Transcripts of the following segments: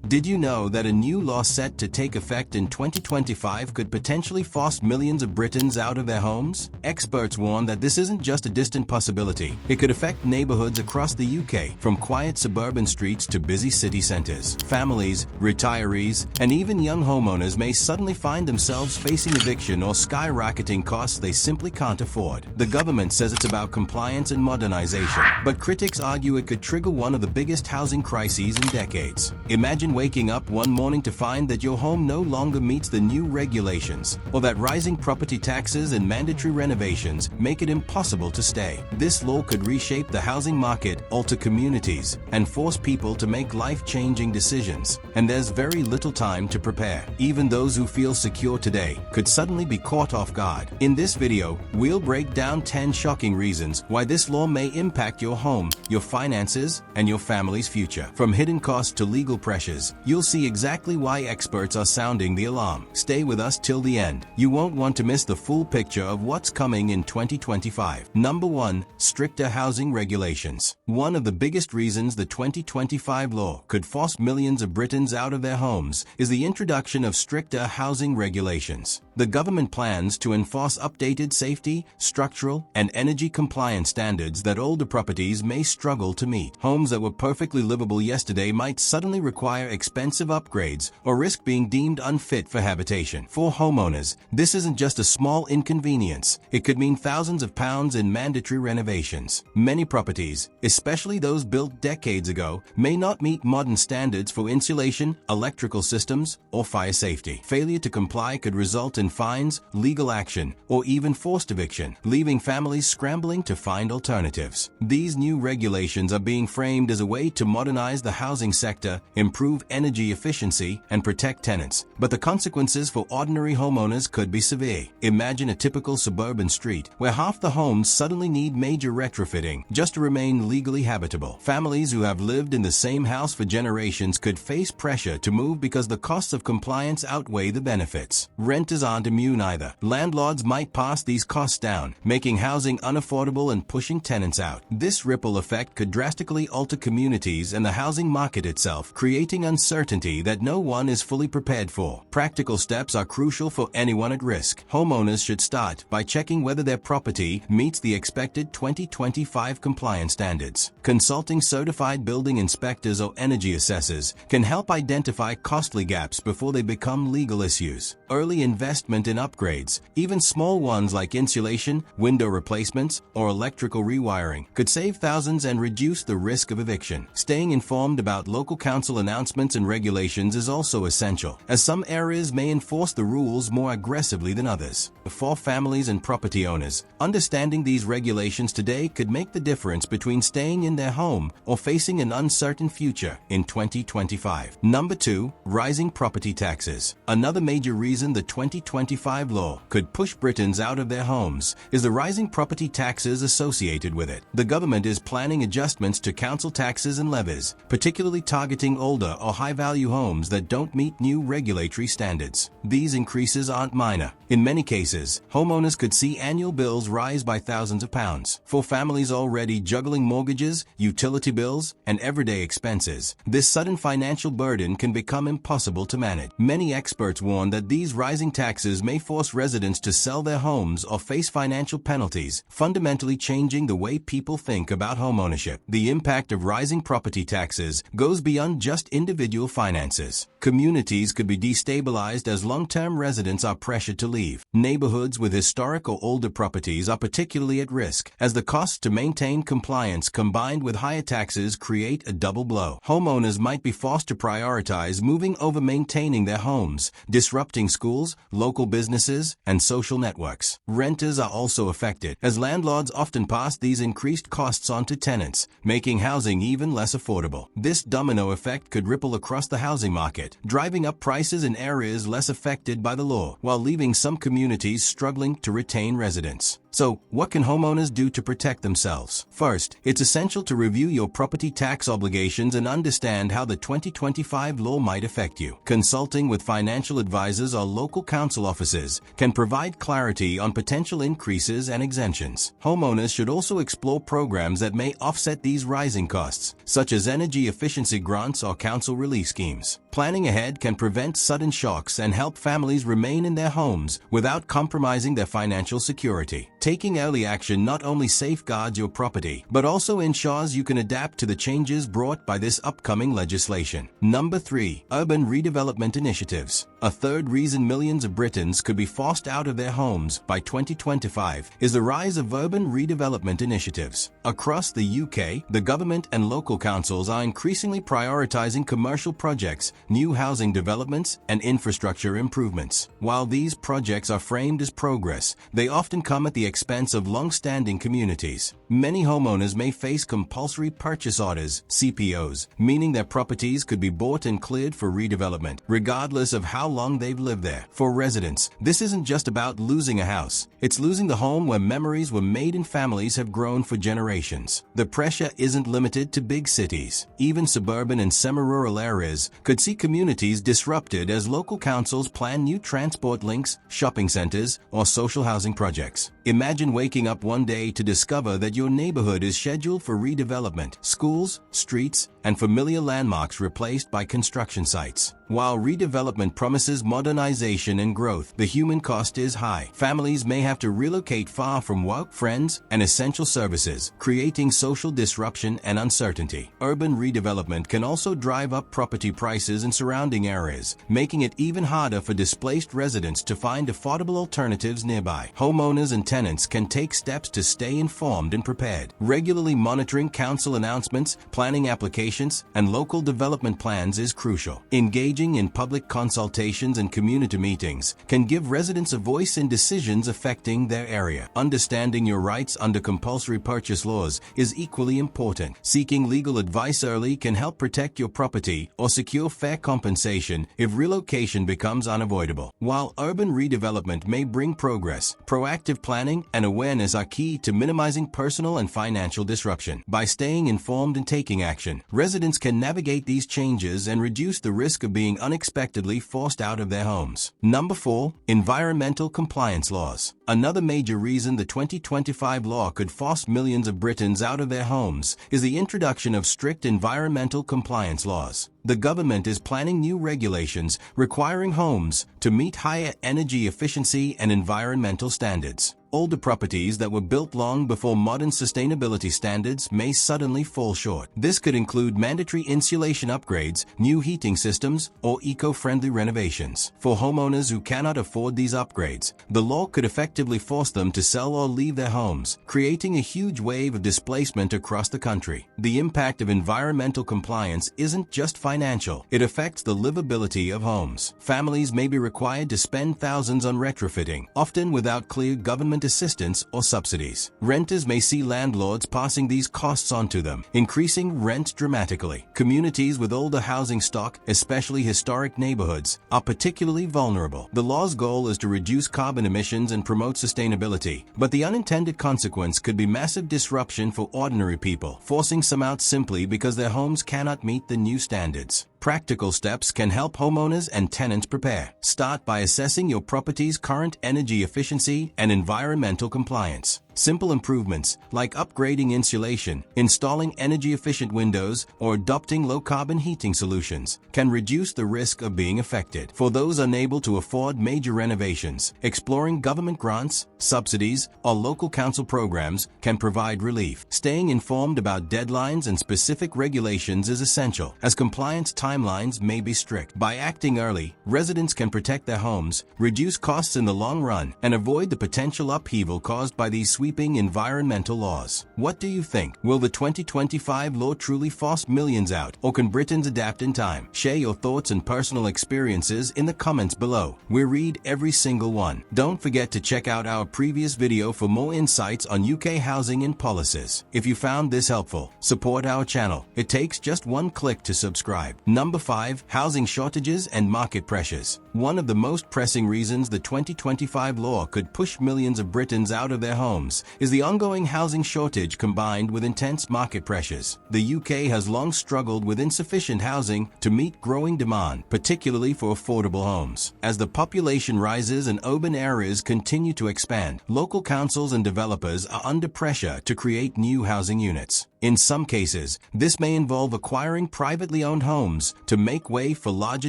Did you know that a new law set to take effect in 2025 could potentially force millions of Britons out of their homes? Experts warn that this isn't just a distant possibility. It could affect neighborhoods across the UK, from quiet suburban streets to busy city centres. Families, retirees, and even young homeowners may suddenly find themselves facing eviction or skyrocketing costs they simply can't afford. The government says it's about compliance and modernization, but critics argue it could trigger one of the biggest housing crises in decades. Imagine waking up one morning to find that your home no longer meets the new regulations, or that rising property taxes and mandatory renovations make it impossible to stay. This law could reshape the housing market, alter communities, and force people to make life-changing decisions. And there's very little time to prepare. Even those who feel secure today could suddenly be caught off guard. In this video, we'll break down 10 shocking reasons why this law may impact your home, your finances, and your family's future. From hidden costs to legal pressures, you'll see exactly why experts are sounding the alarm. Stay with us till the end. You won't want to miss the full picture of what's coming in 2025. Number 1. Stricter housing regulations. One of the biggest reasons the 2025 law could force millions of Britons out of their homes is the introduction of stricter housing regulations. The government plans to enforce updated safety, structural, and energy compliance standards that older properties may struggle to meet. Homes that were perfectly livable yesterday might suddenly require expensive upgrades or risk being deemed unfit for habitation. For homeowners, this isn't just a small inconvenience. It could mean thousands of pounds in mandatory renovations. Many properties, especially those built decades ago, may not meet modern standards for insulation, electrical systems, or fire safety. Failure to comply could result in fines, legal action, or even forced eviction, leaving families scrambling to find alternatives. These new regulations are being framed as a way to modernize the housing sector, improve energy efficiency, and protect tenants. But the consequences for ordinary homeowners could be severe. Imagine a typical suburban street where half the homes suddenly need major retrofitting just to remain legally habitable. Families who have lived in the same house for generations could face pressure to move because the costs of compliance outweigh the benefits. Renters aren't immune either. Landlords might pass these costs down, making housing unaffordable and pushing tenants out. This ripple effect could drastically alter communities and the housing market itself, creating uncertainty that no one is fully prepared for. Practical steps are crucial for anyone at risk. Homeowners should start by checking whether their property meets the expected 2025 compliance standards. Consulting certified building inspectors or energy assessors can help identify costly gaps before they become legal issues. Early investment in upgrades, even small ones like insulation, window replacements, or electrical rewiring, could save thousands and reduce the risk of eviction. Staying informed about local council announcements and regulations is also essential, as some areas may enforce the rules more aggressively than others. For families and property owners, understanding these regulations today could make the difference between staying in their home or facing an uncertain future in 2025. Number 2. Rising property taxes. Another major reason the 2025 law could push Britons out of their homes is the rising property taxes associated with it. The government is planning adjustments to council taxes and levies, particularly targeting older or high-value homes that don't meet new regulatory standards. These increases aren't minor. In many cases, homeowners could see annual bills rise by thousands of pounds. For families already juggling mortgages, utility bills, and everyday expenses, this sudden financial burden can become impossible to manage. Many experts warn that these rising taxes may force residents to sell their homes or face financial penalties, fundamentally changing the way people think about homeownership. The impact of rising property taxes goes beyond just individual finances. Communities could be destabilized as long-term residents are pressured to leave. Neighborhoods with historic or older properties are particularly at risk, as the costs to maintain compliance combined with higher taxes create a double blow. Homeowners might be forced to prioritize moving over maintaining their homes, disrupting schools, local businesses, and social networks. Renters are also affected, as landlords often pass these increased costs on to tenants, making housing even less affordable. This domino effect could ripple across the housing market, driving up prices in areas less affected by the law, while leaving some communities struggling to retain residents. So, what can homeowners do to protect themselves? First, it's essential to review your property tax obligations and understand how the 2025 law might affect you. Consulting with financial advisors or local council offices can provide clarity on potential increases and exemptions. Homeowners should also explore programs that may offset these rising costs, such as energy efficiency grants or council relief schemes. Planning ahead can prevent sudden shocks and help families remain in their homes without compromising their financial security. Taking early action not only safeguards your property, but also ensures you can adapt to the changes brought by this upcoming legislation. Number 3. Urban redevelopment initiatives. A third reason millions of Britons could be forced out of their homes by 2025 is the rise of urban redevelopment initiatives. Across the UK, the government and local councils are increasingly prioritizing commercial projects, new housing developments, and infrastructure improvements. While these projects are framed as progress, they often come at the expense of long-standing communities. Many homeowners may face compulsory purchase orders, CPOs, meaning their properties could be bought and cleared for redevelopment, regardless of how long they've lived there. For residents, this isn't just about losing a house. It's losing the home where memories were made and families have grown for generations. The pressure isn't limited to big cities. Even suburban and semi-rural areas could see communities disrupted as local councils plan new transport links, shopping centers, or social housing projects. Imagine waking up one day to discover that your neighborhood is scheduled for redevelopment, schools, streets, and familiar landmarks replaced by construction sites. While redevelopment promises modernization and growth, the human cost is high. Families may have to relocate far from work, friends, and essential services, creating social disruption and uncertainty. Urban redevelopment can also drive up property prices in surrounding areas, making it even harder for displaced residents to find affordable alternatives nearby. Homeowners and tenants can take steps to stay informed and prepared. Regularly monitoring council announcements, planning applications, and local development plans is crucial. Engaging in public consultations and community meetings can give residents a voice in decisions affecting their area. Understanding your rights under compulsory purchase laws is equally important. Seeking legal advice early can help protect your property or secure fair compensation if relocation becomes unavoidable. While urban redevelopment may bring progress, proactive planning and awareness are key to minimizing personal and financial disruption. By staying informed and taking action, residents can navigate these changes and reduce the risk of being unexpectedly forced out of their homes. Number 4. Environmental compliance laws. Another major reason the 2025 law could force millions of Britons out of their homes is the introduction of strict environmental compliance laws. The government is planning new regulations requiring homes to meet higher energy efficiency and environmental standards. Older properties that were built long before modern sustainability standards may suddenly fall short. This could include mandatory insulation upgrades, new heating systems, or eco-friendly renovations. For homeowners who cannot afford these upgrades, the law could effectively force them to sell or leave their homes, creating a huge wave of displacement across the country. The impact of environmental compliance isn't just financial, it affects the livability of homes. Families may be required to spend thousands on retrofitting, often without clear government assistance or subsidies. Renters may see landlords passing these costs on to them, increasing rent dramatically. Communities with older housing stock, especially historic neighborhoods, are particularly vulnerable. The law's goal is to reduce carbon emissions and promote sustainability, but the unintended consequence could be massive disruption for ordinary people, forcing some out simply because their homes cannot meet the new standards. Practical steps can help homeowners and tenants prepare. Start by assessing your property's current energy efficiency and environmental compliance. Simple improvements, like upgrading insulation, installing energy-efficient windows, or adopting low-carbon heating solutions, can reduce the risk of being affected. For those unable to afford major renovations, exploring government grants, subsidies, or local council programs can provide relief. Staying informed about deadlines and specific regulations is essential, as compliance timelines may be strict. By acting early, residents can protect their homes, reduce costs in the long run, and avoid the potential upheaval caused by these sweeping environmental laws. What do you think? Will the 2025 law truly force millions out, or can Britons adapt in time? Share your thoughts and personal experiences in the comments below. We read every single one. Don't forget to check out our previous video for more insights on UK housing and policies. If you found this helpful, support our channel. It takes just one click to subscribe. Number 5. Housing shortages and market pressures. One of the most pressing reasons the 2025 law could push millions of Britons out of their homes homes is the ongoing housing shortage combined with intense market pressures. The UK has long struggled with insufficient housing to meet growing demand, particularly for affordable homes. As the population rises and urban areas continue to expand, local councils and developers are under pressure to create new housing units. In some cases, this may involve acquiring privately owned homes to make way for larger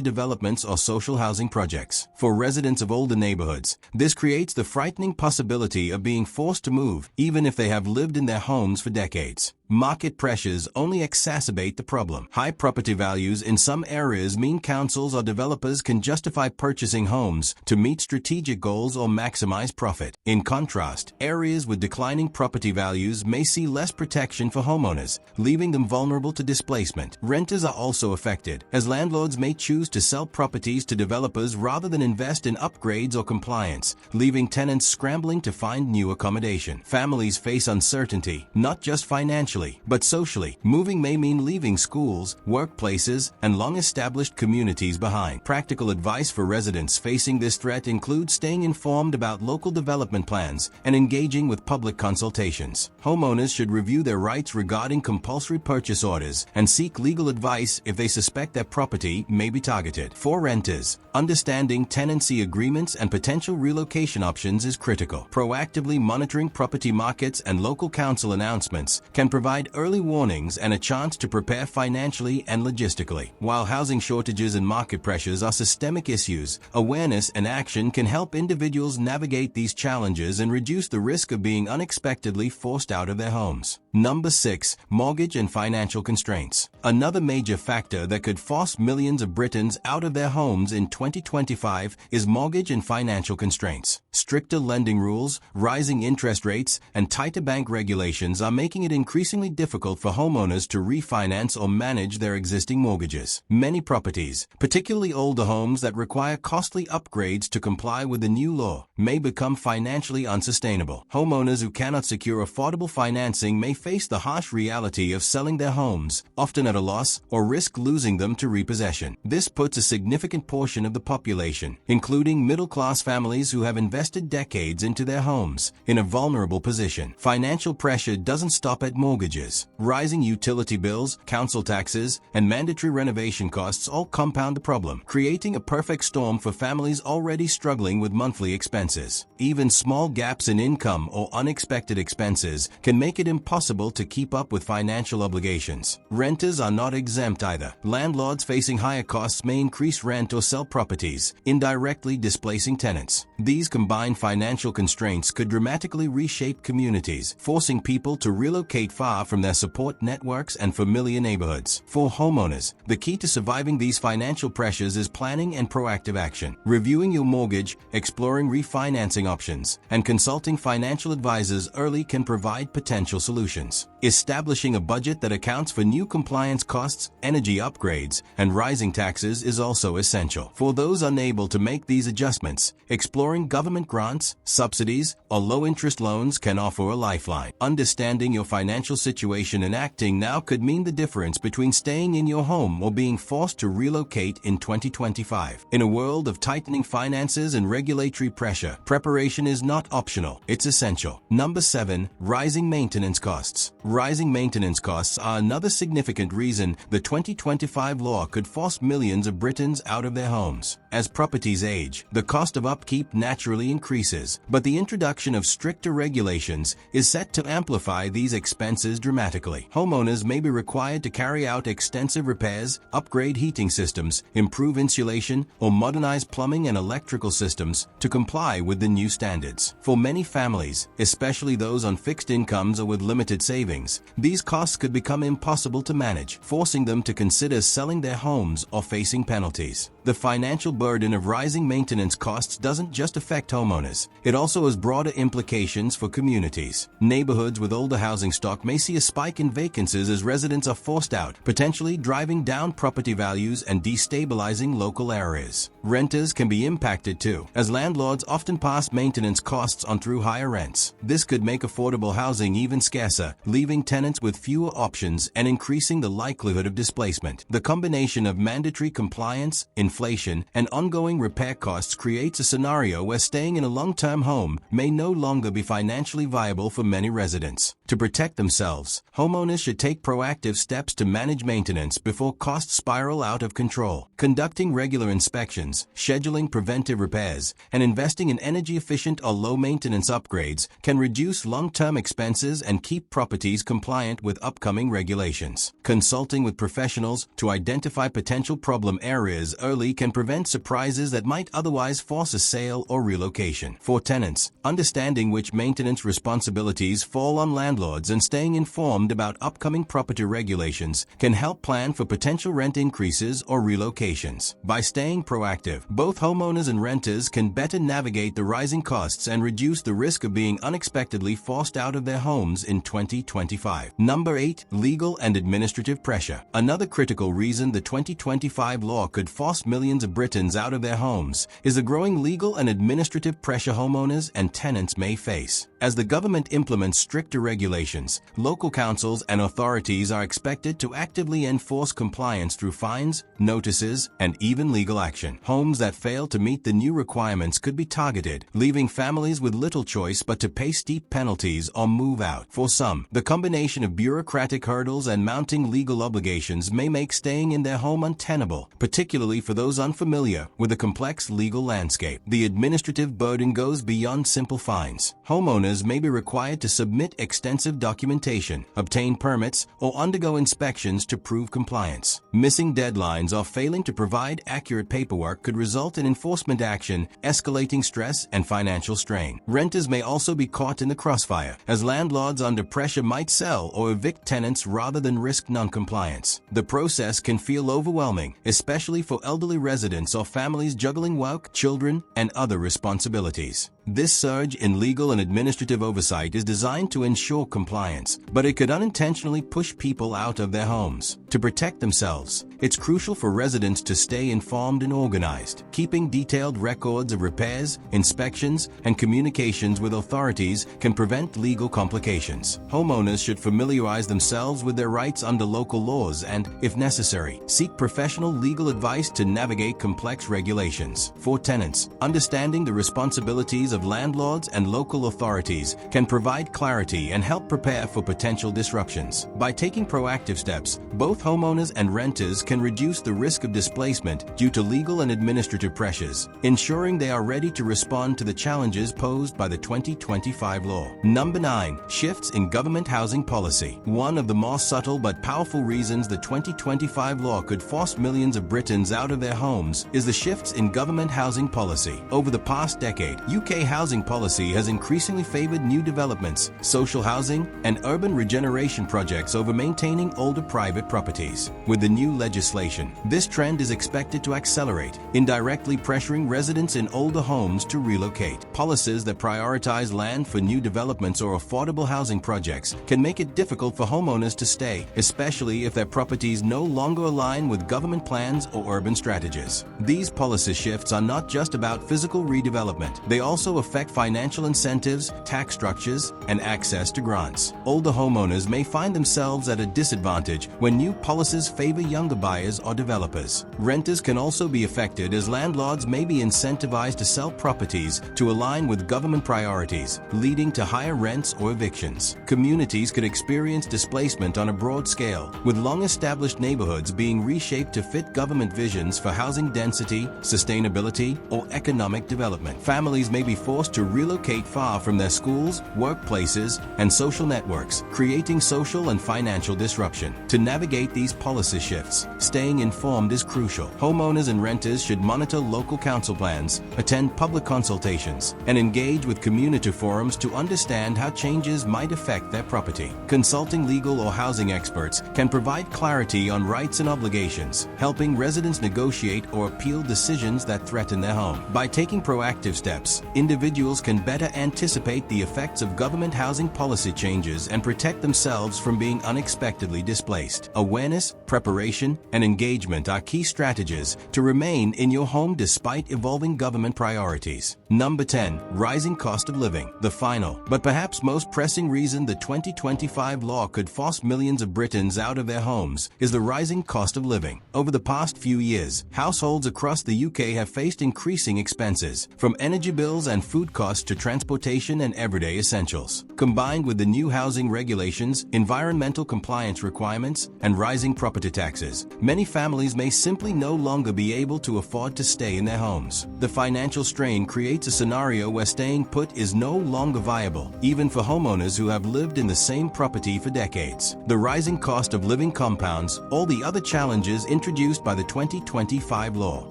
developments or social housing projects. For residents of older neighborhoods, this creates the frightening possibility of being forced to move, even if they have lived in their homes for decades. Market pressures only exacerbate the problem. High property values in some areas mean councils or developers can justify purchasing homes to meet strategic goals or maximize profit. In contrast, areas with declining property values may see less protection for homeowners, leaving them vulnerable to displacement. Renters are also affected, as landlords may choose to sell properties to developers rather than invest in upgrades or compliance, leaving tenants scrambling to find new accommodation. Families face uncertainty, not just financially, but socially. Moving may mean leaving schools, workplaces, and long-established communities behind. Practical advice for residents facing this threat includes staying informed about local development plans and engaging with public consultations. Homeowners should review their rights regarding compulsory purchase orders and seek legal advice if they suspect their property may be targeted. For renters, understanding tenancy agreements and potential relocation options is critical. Proactively monitoring property markets and local council announcements can provide early warnings and a chance to prepare financially and logistically. While housing shortages and market pressures are systemic issues, awareness and action can help individuals navigate these challenges and reduce the risk of being unexpectedly forced out of their homes. Number 6. Mortgage and financial constraints. Another major factor that could force millions of Britons out of their homes in 2025 is mortgage and financial constraints. Stricter lending rules, rising interest rates, and tighter bank regulations are making it increasingly difficult for homeowners to refinance or manage their existing mortgages. Many properties, particularly older homes that require costly upgrades to comply with the new law, may become financially unsustainable. Homeowners who cannot secure affordable financing may face the harsh reality of selling their homes, often at a loss, or risk losing them to repossession. This puts a significant portion of the population, including middle-class families who have invested decades into their homes, in a vulnerable position. Financial pressure doesn't stop at mortgages. Rising utility bills, council taxes, and mandatory renovation costs all compound the problem, creating a perfect storm for families already struggling with monthly expenses. Even small gaps in income or unexpected expenses can make it impossible to keep up with financial obligations. Renters are not exempt either. Landlords facing higher costs may increase rent or sell properties, indirectly displacing tenants. These combined financial constraints could dramatically reshape communities, forcing people to relocate far from their support networks and familiar neighborhoods. For homeowners, the key to surviving these financial pressures is planning and proactive action. Reviewing your mortgage, exploring refinancing options, and consulting financial advisors early can provide potential solutions. Establishing a budget that accounts for new compliance costs, energy upgrades, and rising taxes is also essential. For those unable to make these adjustments, exploring government grants, subsidies, or low-interest loans can offer a lifeline. Understanding your financial situation and acting now could mean the difference between staying in your home or being forced to relocate in 2025. In a world of tightening finances and regulatory pressure, preparation is not optional, it's essential. Number 7. Rising maintenance costs. Rising maintenance costs are another significant reason the 2025 law could force millions of Britons out of their homes. As properties age, the cost of upkeep naturally increases, but the introduction of stricter regulations is set to amplify these expenses dramatically. Homeowners may be required to carry out extensive repairs, upgrade heating systems, improve insulation, or modernize plumbing and electrical systems to comply with the new standards. For many families, especially those on fixed incomes or with limited savings, these costs could become impossible to manage, forcing them to consider selling their homes or facing penalties. The financial burden of rising maintenance costs doesn't just affect homeowners. It also has broader implications for communities. Neighborhoods with older housing stock may see a spike in vacancies as residents are forced out, potentially driving down property values and destabilizing local areas. Renters can be impacted too, as landlords often pass maintenance costs on through higher rents. This could make affordable housing even scarcer, leaving tenants with fewer options and increasing the likelihood of displacement. The combination of mandatory compliance, inflation, and ongoing repair costs creates a scenario where staying in a long-term home may no longer be financially viable for many residents. To protect themselves, homeowners should take proactive steps to manage maintenance before costs spiral out of control. Conducting regular inspections, scheduling preventive repairs, and investing in energy-efficient or low-maintenance upgrades can reduce long-term expenses and keep properties compliant with upcoming regulations. Consulting with professionals to identify potential problem areas early can prevent surprises that might otherwise force a sale or relocation. For tenants, understanding which maintenance responsibilities fall on landlords and staying informed about upcoming property regulations can help plan for potential rent increases or relocations. By staying proactive, both homeowners and renters can better navigate the rising costs and reduce the risk of being unexpectedly forced out of their homes in 2025. Number 8. Legal and administrative pressure. Another critical reason the 2025 law could force millions of Britons out of their homes is the growing legal and administrative pressure homeowners and tenants may face. As the government implements stricter regulations, local councils and authorities are expected to actively enforce compliance through fines, notices, and even legal action. Homes that fail to meet the new requirements could be targeted, leaving families with little choice but to pay steep penalties or move out. For some, the combination of bureaucratic hurdles and mounting legal obligations may make staying in their home untenable, particularly for those unfamiliar with the complex legal landscape. The administrative burden goes beyond simple fines. Homeowners may be required to submit extensive documentation, obtain permits, or undergo inspections to prove compliance. Missing deadlines or failing to provide accurate paperwork could result in enforcement action, escalating stress and financial strain. Renters may also be caught in the crossfire, as landlords under pressure might sell or evict tenants rather than risk non-compliance. The process can feel overwhelming, especially for elderly residents or families juggling work, children, and other responsibilities. This surge in legal and administrative oversight is designed to ensure compliance, but it could unintentionally push people out of their homes. To protect themselves, it's crucial for residents to stay informed and organized. Keeping detailed records of repairs, inspections, and communications with authorities can prevent legal complications. Homeowners should familiarize themselves with their rights under local laws and, if necessary, seek professional legal advice to navigate complex regulations. For tenants, understanding the responsibilities of landlords and local authorities can provide clarity and help prepare for potential disruptions. By taking proactive steps, both homeowners and renters can reduce the risk of displacement due to legal and administrative pressures, ensuring they are ready to respond to the challenges posed by the 2025 law. Number 9. Shifts in government housing policy. One of the more subtle but powerful reasons the 2025 law could force millions of Britons out of their homes is the shifts in government housing policy. Over the past decade, UK housing policy has increasingly favored new developments, social housing, and urban regeneration projects over maintaining older private properties. With the new legislation, this trend is expected to accelerate, indirectly pressuring residents in older homes to relocate. Policies that prioritize land for new developments or affordable housing projects can make it difficult for homeowners to stay, especially if their properties no longer align with government plans or urban strategies. These policy shifts are not just about physical redevelopment. They also affect financial incentives, tax structures, and access to grants. Older homeowners may find themselves at a disadvantage when new policies favor younger buyers or developers. Renters can also be affected as landlords may be incentivized to sell properties to align with government priorities, leading to higher rents or evictions. Communities could experience displacement on a broad scale, with long-established neighborhoods being reshaped to fit government visions for housing density, sustainability, or economic development. Families may be forced to relocate far from their schools, workplaces, and social networks, creating social and financial disruption. To navigate these policy shifts, staying informed is crucial. Homeowners and renters should monitor local council plans, attend public consultations, and engage with community forums to understand how changes might affect their property. Consulting legal or housing experts can provide clarity on rights and obligations, helping residents negotiate or appeal decisions that threaten their home. By taking proactive steps, individuals can better anticipate the effects of government housing policy changes and protect themselves from being unexpectedly displaced. Awareness Awareness, preparation, and engagement are key strategies to remain in your home despite evolving government priorities. Number 10. Rising cost of living. The final, but perhaps most pressing reason the 2025 law could force millions of Britons out of their homes is the rising cost of living. Over the past few years, households across the UK have faced increasing expenses, from energy bills and food costs to transportation and everyday essentials. Combined with the new housing regulations, environmental compliance requirements, and rising property taxes, many families may simply no longer be able to afford to stay in their homes. The financial strain creates a scenario where staying put is no longer viable, even for homeowners who have lived in the same property for decades. The rising cost of living compounds all the other challenges introduced by the 2025 law.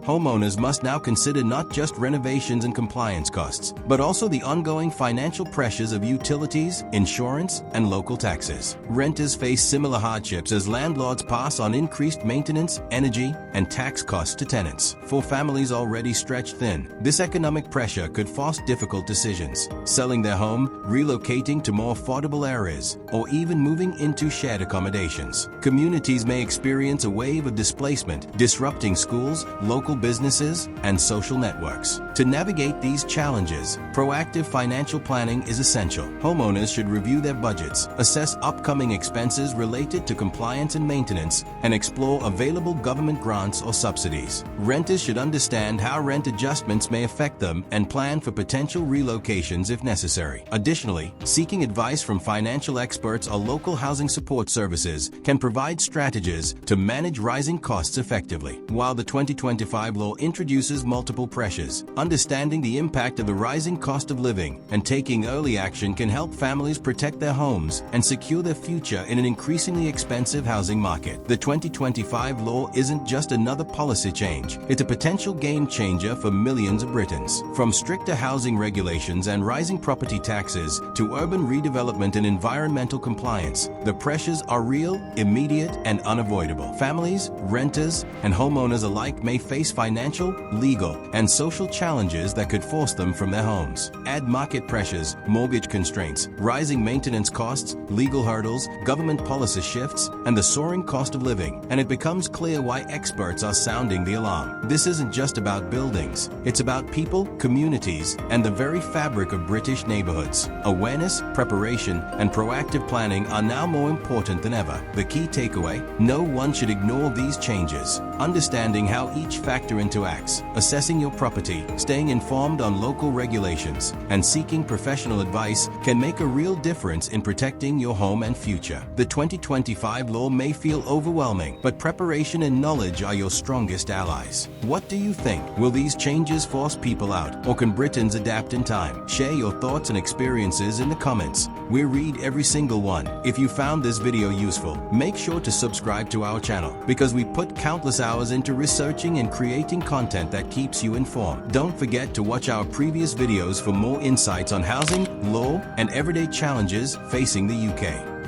Homeowners must now consider not just renovations and compliance costs, but also the ongoing financial pressures of utilities, insurance, and local taxes. Renters face similar hardships as landlords pass on increased maintenance, energy, and tax costs to tenants. For families already stretched thin, this economic pressure could force difficult decisions: selling their home, relocating to more affordable areas, or even moving into shared accommodations. Communities may experience a wave of displacement, disrupting schools, local businesses, and social networks. To navigate these challenges, proactive financial planning is essential. Homeowners should review their budgets, assess upcoming expenses related to compliance and maintenance, and explore available government grants or subsidies. Renters should understand how rent adjustments may affect them and plan for potential relocations if necessary. Additionally, seeking advice from financial experts or local housing support services can provide strategies to manage rising costs effectively. While the 2025 law introduces multiple pressures, understanding the impact of the rising cost of living and taking early action can help families protect their homes and secure their future in an increasingly expensive housing market. The 2025 law isn't just another policy change, it's a potential game changer for millions of Britons. From stricter housing regulations and rising property taxes to urban redevelopment and environmental compliance, the pressures are real, immediate, and unavoidable. Families, renters, and homeowners alike may face financial, legal, and social challenges that could force them from their homes. Add market pressures, mortgage constraints, rising maintenance costs, legal hurdles, government policy shifts, and the soaring cost of living, and it becomes clear why experts are sounding the alarm. This isn't just about buildings, it's about people, communities, and the very fabric of British neighborhoods. Awareness, preparation, and proactive planning are now more important than ever. The key takeaway: no one should ignore these changes. Understanding how each factor interacts, assessing your property, staying informed on local regulations, and seeking professional advice can make a real difference in protecting your home and future. The 2025 law may feel overwhelming, but preparation and knowledge are your strongest allies. What do you think? Will these changes force people out, or can Britons adapt in time? Share your thoughts and experiences in the comments. We read every single one. If you found this video useful, make sure to subscribe to our channel, because we put countless hours into researching and creating content that keeps you informed. Don't forget to watch our previous videos for more insights on housing, law, and everyday challenges facing the UK.